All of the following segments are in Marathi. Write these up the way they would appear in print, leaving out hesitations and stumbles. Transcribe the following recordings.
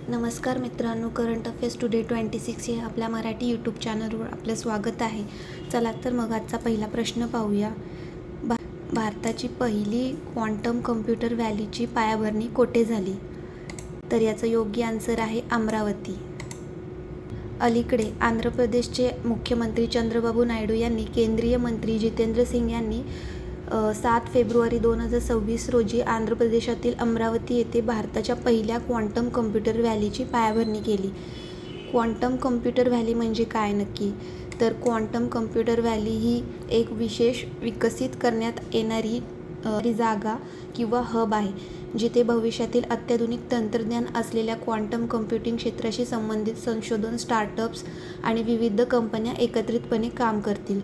नमस्कार मित्रांनो, करंट अफेअर्स टुडे 26 हे आपल्या मराठी यूट्यूब चॅनलवर आपलं स्वागत आहे. चला तर मग आजचा पहिला प्रश्न पाहूया. भारताची पहिली क्वांटम कम्प्युटर व्हॅलीची पायाभरणी कोठे झाली? तर याचं योग्य आन्सर आहे अमरावती. अलीकडे आंध्र प्रदेशचे मुख्यमंत्री चंद्रबाबू नायडू यांनी केंद्रीय मंत्री जितेंद्र सिंग यांनी 7 फेब्रुवारी 2026 रोजी आंध्र प्रदेशातील अमरावती येथे भारताच्या पहिल्या क्वांटम कम्प्युटर व्हॅलीची पायाभरणी केली. क्वांटम कम्प्युटर व्हॅली म्हणजे काय नक्की? तर क्वांटम कम्प्युटर व्हॅली ही एक विशेष विकसित करण्यात येणारी जागा किंवा हब आहे, जिथे भविष्यातील अत्याधुनिक तंत्रज्ञान असलेल्या क्वांटम कम्प्युटिंग क्षेत्राशी संबंधित संशोधन स्टार्टअप्स आणि विविध कंपन्या एकत्रितपणे काम करतील.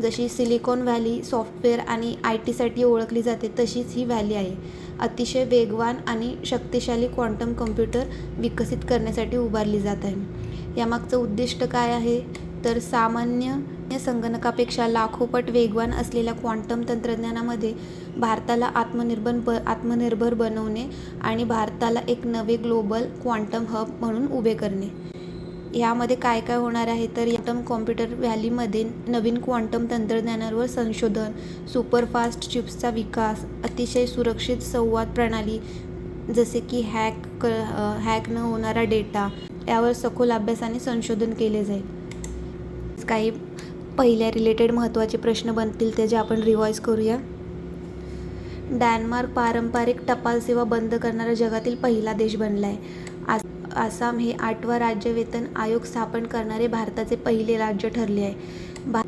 जशी सिलिकॉन व्हॅली सॉफ्टवेअर आणि IT साठी ओळखली जाते, तशीच ही व्हॅली आहे. अतिशय वेगवान आणि शक्तिशाली क्वांटम कम्प्युटर विकसित करण्यासाठी उभारली जात आहे. यामागचं उद्दिष्ट काय आहे? तर सामान्य संगणकापेक्षा लाखोपट वेगवान असलेल्या क्वांटम तंत्रज्ञानामध्ये भारताला आत्मनिर्भर बनवणे आणि भारताला एक नवे ग्लोबल क्वांटम हब म्हणून उभे करणे. यामध्ये काय काय होणार आहे? तर क्वांटम कॉम्प्युटर व्हॅलीमध्ये नवीन क्वांटम तंत्रज्ञानावर संशोधन, सुपरफास्ट चिप्सचा विकास, अतिशय सुरक्षित संवाद प्रणाली जसे की हॅक न होणारा डेटा, यावर सखोल अभ्यास आणि संशोधन केले जाईल. काही पहिल्या रिलेटेड महत्त्वाचे प्रश्न बनतील ते जे आपण रिवाईज करूया. डेन्मार्क पारंपरिक टपाल सेवा बंद करणारा जगातील पहिला देश बनला आहे. आसाम हे 8वा राज्य वेतन आयोग स्थापन करणारे भारताचे पहिले राज्य ठरले आहे.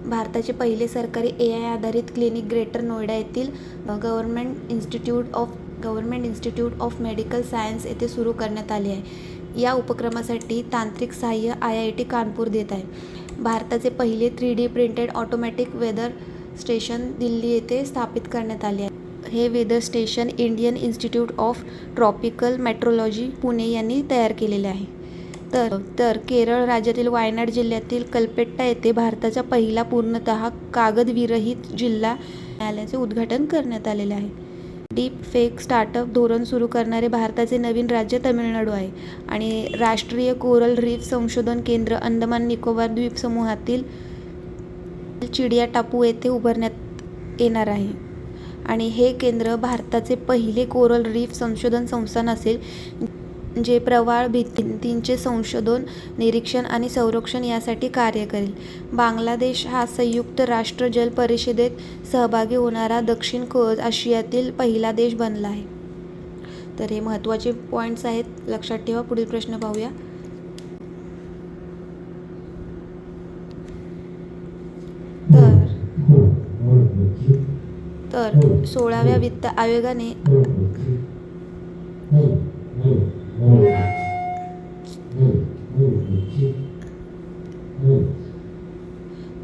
भारताचे पहिले सरकारी AI आधारित क्लिनिक ग्रेटर नोएडा येथील government institute of medical science येथे सुरू करण्यात आले आहे. या उपक्रमासाठी तांत्रिक सहाय्य IIT कानपूर देत आहे. भारताचे पहिले 3D printed automatic weather station Delhi येथे स्थापित करण्यात आले आहे. हे weather station Indian Institute of Tropical Meteorology Pune यांनी तयार केलेले आहे. तर केरळ राज्यातील वायनाड जिल्ह्यातील कल्पेट्टा येथे भारताचा पहिला पूर्णतः कागदविरहित जिल्हा न्यायालयाचे उद्घाटन करण्यात आलेले आहे. डीप फेक स्टार्टअप धोरण सुरू करणारे भारताचे नवीन राज्य तमिळनाडू आहे. आणि राष्ट्रीय कोरल रीफ संशोधन केंद्र अंदमान निकोबार द्वीपसमूहातील चिडिया टापू येथे उभारण्यात येणार आहे. आणि हे केंद्र भारताचे पहिले कोरल रीफ संशोधन संस्थान असेल, जे प्रवाळ भिंतींचे संशोधन, निरीक्षण आणि संरक्षण यासाठी कार्य करेल. बांगलादेश हा संयुक्त राष्ट्र जल परिषदेत सहभागी होणारा दक्षिण आशियातील पहिला देश बनला आहे. तर हे महत्त्वाचे पॉईंट्स आहेत, लक्षात ठेवा. पुढील प्रश्न पाहूया. तर 16व्या वित्त आयोगाने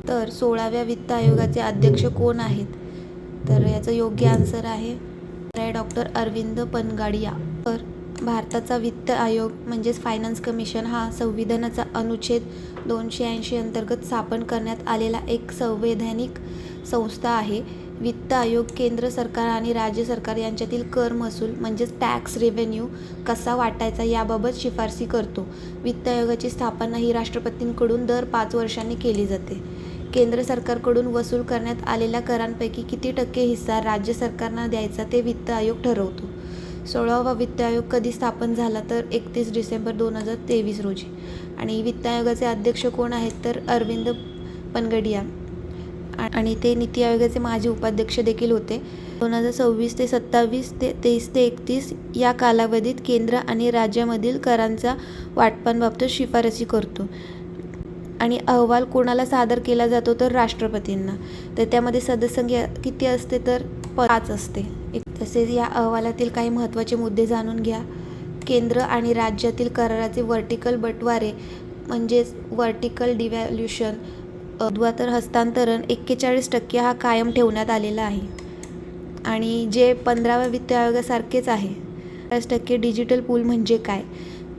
तर 16व्या वित्त आयोगाचे अध्यक्ष कोण आहेत? तर याचं योग्य आन्सर आहे डॉक्टर अरविंद पनगाडिया. तर भारताचा वित्त आयोग म्हणजेच फायनान्स कमिशन हा संविधानाचा अनुच्छेद 280 अंतर्गत स्थापन करण्यात आलेला एक संवैधानिक संस्था आहे. वित्त आयोग केंद्र सरकार आणि राज्य सरकार यांच्यातील कर महसूल म्हणजेच टॅक्स रेव्हेन्यू कसा वाटायचा याबाबत शिफारसी करतो. वित्त आयोगाची स्थापना ही राष्ट्रपतींकडून दर 5 वर्षांनी केली जाते. केंद्र सरकारकडून वसूल करण्यात आलेल्या करांपैकी किती टक्के हिस्सा राज्य सरकारना द्यायचा ते वित्त आयोग ठरवतो. 16वा वित्त आयोग कधी स्थापन झाला? तर 31 डिसेंबर 2023 रोजी. आणि वित्त आयोगाचे अध्यक्ष कोण आहेत? तर अरविंद पनगडिया. आणि ते नीती आयोगाचे माजी उपाध्यक्ष देखील होते. 2026 ते 27 ते 23 ते 31 या कालावधीत केंद्र आणि राज्यामधील करांचा वाटपांबाबत शिफारसी करतो. आणि अहवाल कोणाला सादर केला जातो? तर राष्ट्रपतींना. तर त्यामध्ये सदस्य किती असते? तर 5 असते. तसेच या अहवालातील काही महत्त्वाचे मुद्दे जाणून घ्या. केंद्र आणि राज्यातील कराराचे व्हर्टिकल बंटवारे म्हणजेच व्हर्टिकल डिव्हॅल्युशन ऊर्ध्वाधर हस्तांतरण 41% हा कायम ठेवण्यात आलेला आहे. आणि जे 15व्या वित्त आयोगासारखेच आहे. 5% डिजिटल पूल म्हणजे काय?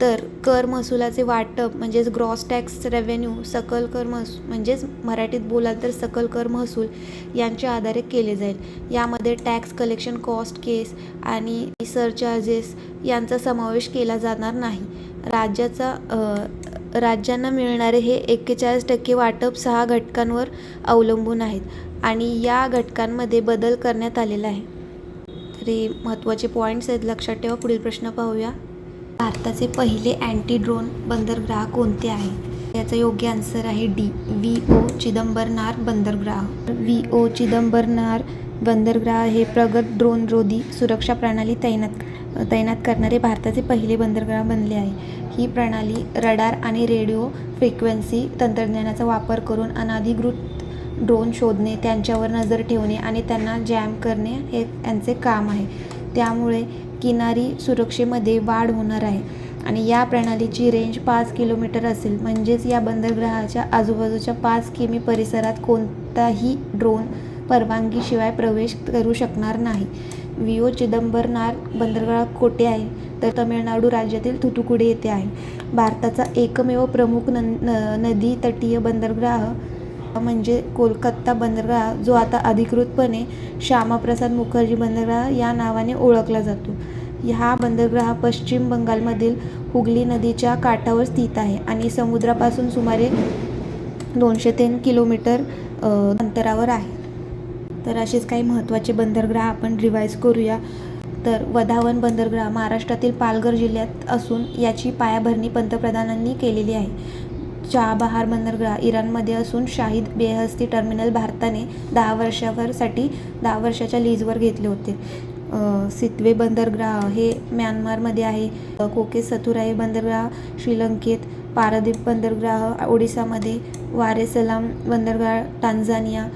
तर कर महसुलाचे वाटप म्हणजेच ग्रॉस टॅक्स रेव्हेन्यू, सकल कर महसूल म्हणजेच मराठीत बोलाल तर सकल कर महसूल यांच्या आधारे केले जाईल. यामध्ये टॅक्स कलेक्शन कॉस्ट केस आणि सरचार्जेस यांचा समावेश केला जाणार नाही. राज्यांना मिळणारे हे 41% वाटप 6 घटकांवर अवलंबून आहेत आणि या घटकांमध्ये बदल करण्यात आलेला आहे. तर हे महत्त्वाचे पॉईंट्स आहेत, लक्षात ठेवा. पुढील प्रश्न पाहूया. भारताचे पहिले अँटी ड्रोन बंदरगाह कोणते आहे? याचा योग्य आन्सर आहे डी, VO चिदंबरनार बंदरगाह. VO चिदंबरनार बंदरगाह हे प्रगत ड्रोनरोधी सुरक्षा प्रणाली तैनात करणारे भारताचे पहिले बंदरगाह बनले आहे. ही प्रणाली रडार आणि रेडिओ फ्रिक्वेन्सी तंत्रज्ञानाचा वापर करून अनधिकृत ड्रोन शोधणे, त्यांच्यावर नजर ठेवणे आणि त्यांना जॅम करणे हे यांचे काम आहे. त्यामुळे किनारी सुरक्षेमध्ये वाढ होणार आहे आणि या प्रणालीची रेंज 5 किलोमीटर असेल. म्हणजेच या बंदरगाहाच्या आजूबाजूच्या 5 किमी परिसरात कोणताही ड्रोन परवानगीशिवाय प्रवेश करू शकणार नाही. VO चिदंबरनार बंदरगाह कोठे आहे? तर तामिळनाडू राज्यातील थुथुकुडी येथे आहे. भारताचा एकमेव प्रमुख नदी तटीय बंदरगाह म्हणजे कोलकाता बंदरगाह, जो आता अधिकृतपणे श्यामाप्रसाद मुखर्जी बंदरगाह या नावाने ओळखला जातो. हा बंदरगाह पश्चिम बंगालमधील हुगली नदीच्या काठावर स्थित आहे आणि समुद्रापासून सुमारे 203 किलोमीटर अंतरावर आहे. तर असेच काही महत्त्वाचे बंदरगाह आपण रिवाईज करूया. तर वधावन बंदरगाह महाराष्ट्रातील पालघर जिल्ह्यात असून याची पायाभरणी पंतप्रधानांनी केलेली आहे. चाबहार बंदरगाह इराणमध्ये असून शाहीद बेहस्ती टर्मिनल भारताने 10 वर्षाच्या लीजवर घेतले होते. सितवे बंदरगाह हे म्यानमारमध्ये आहे. कोके सथुराई बंदरगाह श्रीलंकेत, पारादीप बंदरगाह ओडिसामध्ये, वारेसलाम बंदरगाह टांझानिया,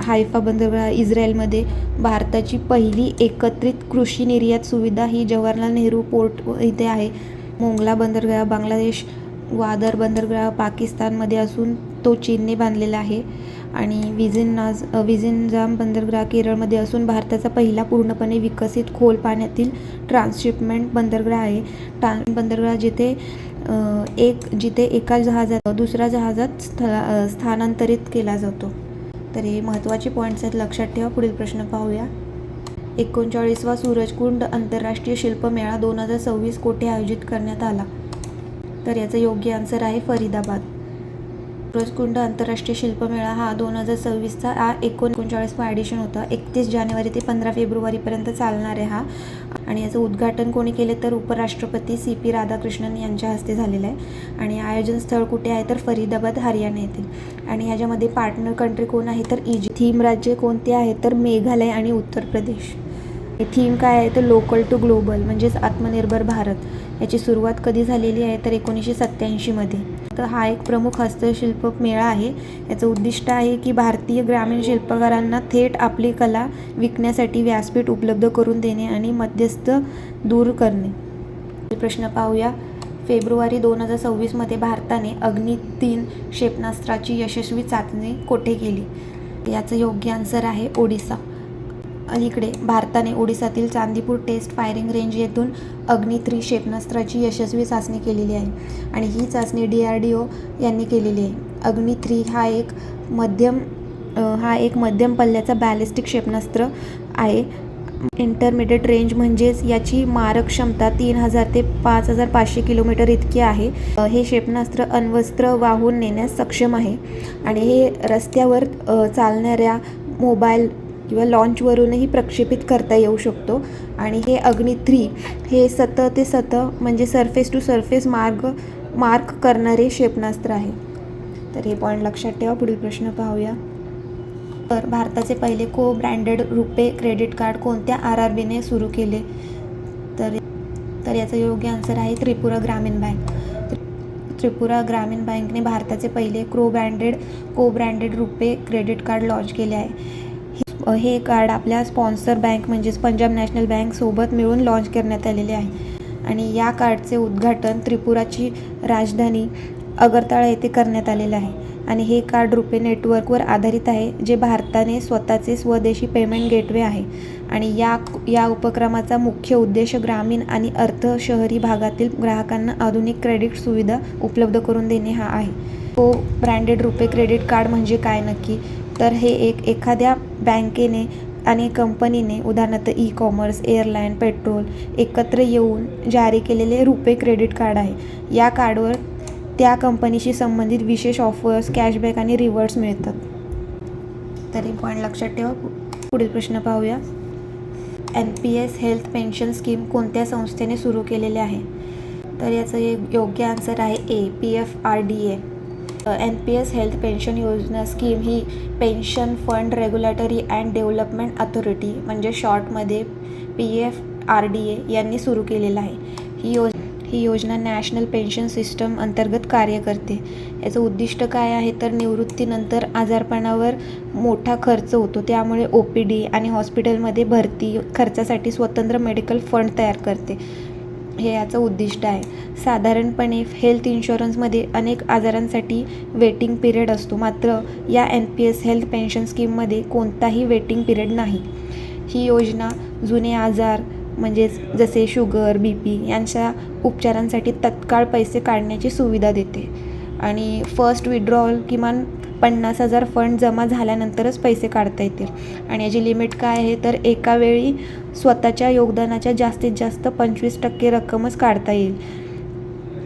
हायफा बंदरगाह इस्रायलमध्ये. भारताची पहिली एकत्रित कृषी निर्यात सुविधा ही जवाहरलाल नेहरू पोर्ट इथे आहे. मोंगला बंदरगाह बांगलादेश, ग्वादर बंदरगाह पाकिस्तानमध्ये असून तो चीनने बांधलेला आहे आणि विझिंजाम बंदरगाह केरळमध्ये असून भारताचा पहिला पूर्णपणे विकसित खोल पाण्यातील ट्रान्सशिपमेंट बंदरगाह आहे. बंदरगाह जिथे एका जहाजात दुसऱ्या जहाजात स्थानांतरित केला जातो. तर हे महत्त्वाचे पॉईंट्स आहेत, लक्षात ठेवा. पुढील प्रश्न पाहूया. 39वा सूरजकुंड आंतरराष्ट्रीय शिल्पमेळा 2026 कोठे आयोजित करण्यात आला? तर याचं योग्य आन्सर आहे फरीदाबाद. सूरजकुंड आंतरराष्ट्रीय शिल्पमेळा हा 2026चा 39वा ॲडिशन होता. 31 जानेवारी ते 15 फेब्रुवारीपर्यंत चालणार आहे हा. आणि याचं उद्घाटन कोणी केले तर उपराष्ट्रपती CP राधाकृष्णन यांच्या हस्ते झालेलं आहे. आणि आयोजन स्थळ कुठे आहे तर फरीदाबाद, हरियाणा येथे. आणि ह्याच्यामध्ये पार्टनर कंट्री कोण आहे तर इजिप्त. थीम राज्य कोणते आहे तर मेघालय आणि उत्तर प्रदेश. थीम काय आहे तर लोकल टू ग्लोबल म्हणजेच आत्मनिर्भर भारत. याची सुरुवात कधी झालेली आहे तर 1987मध्ये. तर हा एक प्रमुख हस्तशिल्प मेळा आहे. याचं उद्दिष्ट आहे की भारतीय ग्रामीण शिल्पकारांना थेट आपली कला विकण्यासाठी व्यासपीठ उपलब्ध करून देणे आणि मध्यस्थ दूर करणे. प्रश्न पाहूया. फेब्रुवारी 2026मध्ये भारताने अग्नि-3 क्षेपणास्त्राची यशस्वी चाचणी कोठे केली? याचं योग्य आन्सर आहे ओडिसा. अलीकडे भारताने ओडिसातील चांदीपूर टेस्ट फायरिंग रेंज येथून अग्नि-3 क्षेपणास्त्राची यशस्वी चाचणी केलेली आहे आणि ही चाचणी DRDO यांनी केलेली आहे. अग्नि-3 हा एक मध्यम पल्ल्याचा बॅलिस्टिक क्षेपणास्त्र आहे. इंटरमिडिएट रेंज म्हणजेच याची मारक क्षमता 3000 ते 5500 किलोमीटर इतकी आहे. हे क्षेपणास्त्र अण्वस्त्र वाहून नेण्यास सक्षम आहे आणि हे रस्त्यावर चालणाऱ्या मोबाईल किंवा लॉन्चवरूनही प्रक्षेपित करता येऊ शकतो. आणि हे अग्नि-3 हे सतह ते सतह म्हणजे सरफेस टू सरफेस मार्क करणारे क्षेपणास्त्र आहे. तर हे पॉईंट लक्षात ठेवा. पुढील प्रश्न पाहूया. तर भारताचे पहिले ब्रँडेड रुपे क्रेडिट कार्ड कोणत्या RRBने सुरू केले? तर याचा योग्य आन्सर आहे त्रिपुरा ग्रामीण बँक. त्रिपुरा ग्रामीण बँकने भारताचे पहिले को branded RuPay credit card launch केले आहे. हे कार्ड आपल्या स्पॉन्सर बँक म्हणजेच पंजाब नॅशनल बँक सोबत मिळून लॉन्च करण्यात आलेले आहे आणि या कार्डचे उद्घाटन त्रिपुराची राजधानी अगरताळा येथे करण्यात आलेलं आहे. आणि हे कार्ड रुपे नेटवर्कवर आधारित आहे, जे भारताने स्वतःचे स्वदेशी पेमेंट गेटवे आहे. आणि या उपक्रमाचा मुख्य उद्देश ग्रामीण आणि अर्ध शहरी भागातील ग्राहकांना आधुनिक क्रेडिट सुविधा उपलब्ध करून देणे हा आहे. को ब्रँडेड रुपे क्रेडिट कार्ड म्हणजे काय नक्की? तर हे एखाद्या बँकेने आणि कंपनीने उदाहरणार्थ ई कॉमर्स, एअरलाईन, पेट्रोल एकत्र येऊन जारी केलेले रुपे क्रेडिट कार्ड आहे. या कार्डवर त्या कंपनीशी संबंधित विशेष ऑफर्स, कॅशबॅक आणि रिवॉर्ड्स मिळतात. तरी पॉईंट लक्षात ठेवा. पुढील प्रश्न पाहूया. NPS हेल्थ पेन्शन स्कीम कोणत्या संस्थेने सुरू केलेले आहे? तर याचं योग्य आन्सर आहे ए, PFRDA. NPS हेल्थ पेन्शन योजना scheme he pension fund regulatory and development authority म्हणजे शॉर्टमध्ये PFRDA यांनी सुरू केलेलं आहे. ही योजना नॅशनल पेन्शन सिस्टम अंतर्गत कार्य करते. याचं उद्दिष्ट काय आहे तर निवृत्तीनंतर आजारपणावर मोठा खर्च होतो, त्यामुळे OPD आणि हॉस्पिटलमध्ये भरती खर्चासाठी स्वतंत्र मेडिकल फंड तयार करते. हे याचं उद्दिष्ट आहे. साधारणपणे हेल्थ इन्शुरन्समध्ये अनेक आजारांसाठी वेटिंग पिरियड असतो, मात्र या NPS हेल्थ पेन्शन स्कीममध्ये कोणताही वेटिंग पिरियड नाही. ही योजना जुने आजार म्हणजेच जसे शुगर, BP यांच्या उपचारांसाठी तत्काळ पैसे काढण्याची सुविधा देते आणि फर्स्ट विड्रॉवल किमान 50,000 फंड जमा झाल्यानंतरच पैसे काढता येतील. आणि याची लिमिट काय आहे तर एका वेळी स्वतःच्या योगदानाच्या जास्तीत जास्त 25% रक्कमच काढता येईल.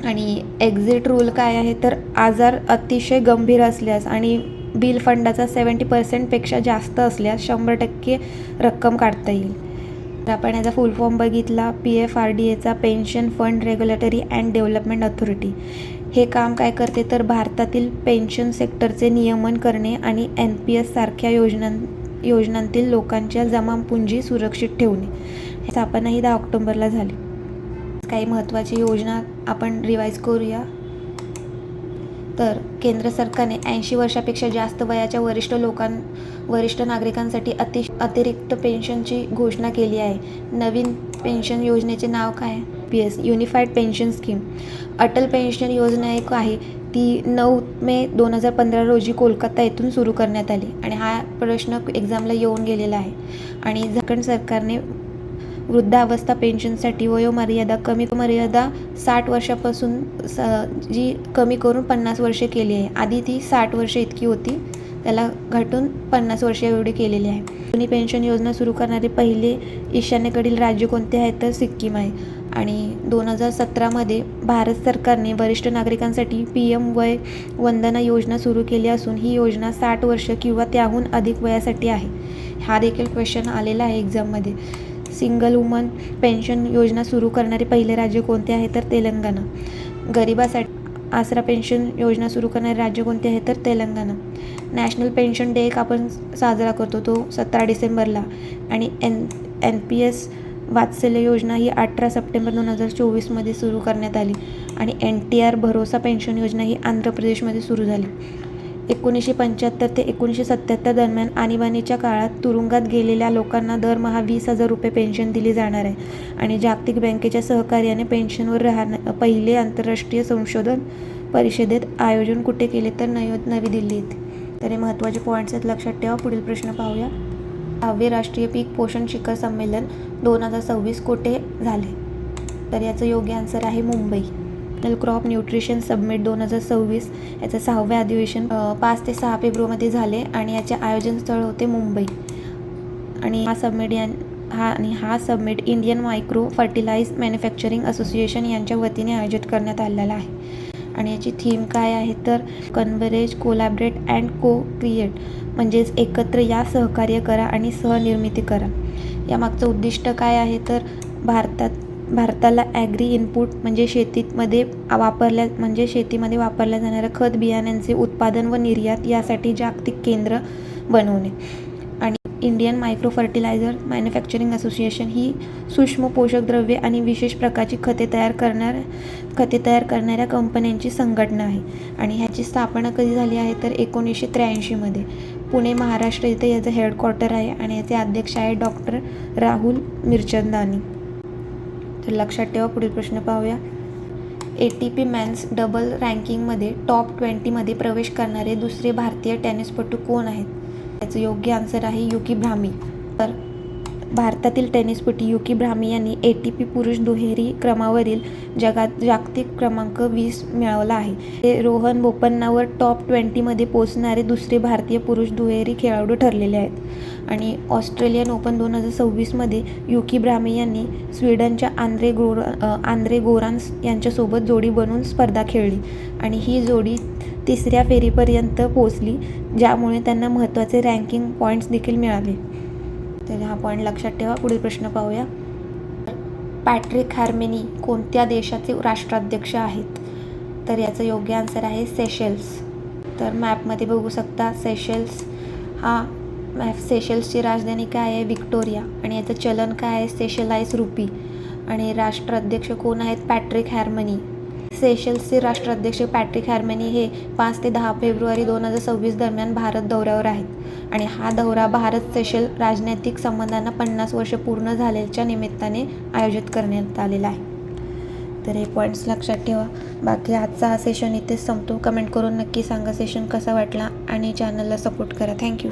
आणि एक्झिट रूल काय आहे तर आजार अतिशय गंभीर असल्यास आणि बिल फंडाचा 70% जास्त असल्यास 100% रक्कम काढता येईल. तर आपण याचा फुल फॉर्म बघितला. PFRDAचा pension fund regulatory and development authority. हे काम काय करते तर भारतातील पेन्शन सेक्टरचे नियमन करणे आणि NPS सारख्या योजनांतील लोकांच्या जमापुंजी सुरक्षित ठेवणे. हे स्थापनाही 10 ऑक्टोबरला झाली. काही महत्त्वाची योजना आपण रिवाईज करूया. तर केंद्र सरकारने 80 वर्षापेक्षा जास्त वयाच्या वरिष्ठ नागरिकांसाठी अतिरिक्त पेन्शनची घोषणा केली आहे. नवीन पेन्शन योजनेचे नाव काय आहे? PS unified pension scheme. Atal pension योजना एक आहे, ती 9 मे 2015 रोजी कोलकाता येथून सुरू करण्यात आली आणि हा प्रश्न एक्झामला येऊन गेलेला आहे. आणि झारखंड सरकारने वृद्धावस्था पेन्शनसाठी वयोमर्यादा 60 वर्षापासून जी कमी करून 50 वर्षे केली आहे. आधी ती 60 वर्षे इतकी होती, त्याला घटून 50 वर्षे एवढी केलेली आहे. जुनी पेन्शन योजना सुरू करणारे पहिले ईशान्येकडील राज्य कोणते आहे तर सिक्कीम आहे. आणि 2017मध्ये भारत सरकारने वरिष्ठ नागरिकांसाठी PM वय वंदना योजना सुरू केली असून ही योजना 60 वर्ष किंवा त्याहून अधिक वयासाठी आहे. हा देखील क्वेश्चन आलेला आहे एक्झाममध्ये. सिंगल वुमन पेन्शन योजना सुरू करणारे पहिले राज्य कोणते आहे तर तेलंगणा. गरिबासाठी आसरा पेन्शन योजना सुरू करणारे राज्य कोणते आहे तर तेलंगणा. नॅशनल पेन्शन डे एक आपण साजरा करतो, तो 17 डिसेंबरला. आणि NPS वात्सल्य योजना ही 18 सप्टेंबर 2024मध्ये सुरू करण्यात आली. आणि NTR भरोसा पेन्शन योजना ही आंध्र प्रदेशमध्ये सुरू झाली. 1975 ते 1977 दरम्यान आणीबाणीच्या काळात तुरुंगात गेलेल्या लोकांना दरमहा 20,000 रुपये पेन्शन दिली जाणार आहे. आणि जागतिक बँकेच्या सहकार्याने पेन्शनवर पहिले आंतरराष्ट्रीय संशोधन परिषदेत आयोजन कुठे केले तर नवी दिल्ली येथे. तर हे महत्त्वाचे पॉईंट्स आहेत, लक्षात ठेवा. पुढील प्रश्न पाहूया. 6वे राष्ट्रीय पीक पोषण शिखर संमेलन 2026 कुठे झाले? तर याचं योग्य आन्सर आहे Mumbai. National crop nutrition summit 2026 याचं 6वे अधिवेशन 5 ते 6 फेब्रुवारीमध्ये झाले आणि याचे आयोजन स्थळ होते मुंबई. आणि हा summit Indian micro fertilize manufacturing association यांच्या वतीने आयोजित करण्यात आलेला आहे. आणि याची थीम काय आहे तर कन्व्हरेज, कोलॅबरेट अँड को-क्रिएट म्हणजेच एकत्र या, सहकार्य करा आणि सहनिर्मिती करा. यामागचं उद्दिष्ट काय आहे तर भारताला ॲग्री इनपुट म्हणजे शेतीमध्ये वापरल्या जाणाऱ्या खत बियाण्यांचे उत्पादन व निर्यात यासाठी जागतिक केंद्र बनवणे. आणि Indian micro fertiliser manufacturing association ही सूक्ष्म पोषक द्रव्ये आणि विशेष प्रकारची खते तयार करणाऱ्या कंपन्यांची संघटना आहे. आणि ह्याची स्थापना कधी झाली आहे तर 1983मध्ये पुणे, महाराष्ट्र इथे याचं हेडक्वार्टर आहे. आणि याचे अध्यक्ष आहे डॉक्टर राहुल मिरचंदानी. तर लक्षात ठेवा. पुढील प्रश्न पाहूया. ATP मेन्स डबल रँकिंगमध्ये टॉप 20मध्ये प्रवेश करणारे दुसरे भारतीय टेनिसपटू कोण आहेत? याचं योग्य आन्सर आहे युकी ब्राह्मी. तर भारतातील टेनिसपटू युकी ब्राह्मी यांनी ATP पुरुष दुहेरी क्रमावरील जागतिक क्रमांक 20 मिळवला आहे. ते रोहन बोपन्नावर टॉप 20मध्ये पोहोचणारे दुसरे भारतीय पुरुष दुहेरी खेळाडू ठरलेले आहेत. आणि ऑस्ट्रेलियन ओपन 2026मध्ये युकी ब्राह्मी यांनी स्वीडनच्या आंद्रे गोरान्स यांच्यासोबत जोडी बनवून स्पर्धा खेळली आणि ही जोडी तिसऱ्या फेरीपर्यंत पोहोचली, ज्यामुळे त्यांना महत्त्वाचे रँकिंग पॉईंट्स देखील मिळाले. तर हा पॉईंट लक्षात ठेवा. पुढील प्रश्न पाहूया. पॅट्रिक हॅरमेनी कोणत्या देशाचे राष्ट्राध्यक्ष आहेत? तर याचं योग्य आन्सर आहे सेशेल्स. तर मॅपमध्ये बघू शकता सेशेल्सची राजधानी काय आहे? विक्टोरिया. आणि याचं चलन काय आहे? सेशलाइज रुपी. आणि राष्ट्राध्यक्ष कोण आहेत? पॅट्रिक हॅरमेनी. सेशेल्सचे राष्ट्राध्यक्ष पॅट्रिक हॅरमेनी हे 5 ते 10 फेब्रुवारी 2026 दरम्यान भारत दौऱ्यावर आहेत. आणि हा दौरा भारत सेशेल राजनैतिक संबंधांना 50 वर्ष पूर्ण झाल्याच्या निमित्ताने आयोजित करण्यात आलेला आहे. तर हे पॉईंट्स लक्षात ठेवा. बाकी आजचा हा सेशन इथेच संपतो. कमेंट करून नक्की सांगा सेशन कसा वाटला आणि चॅनलला सपोर्ट करा. थँक्यू.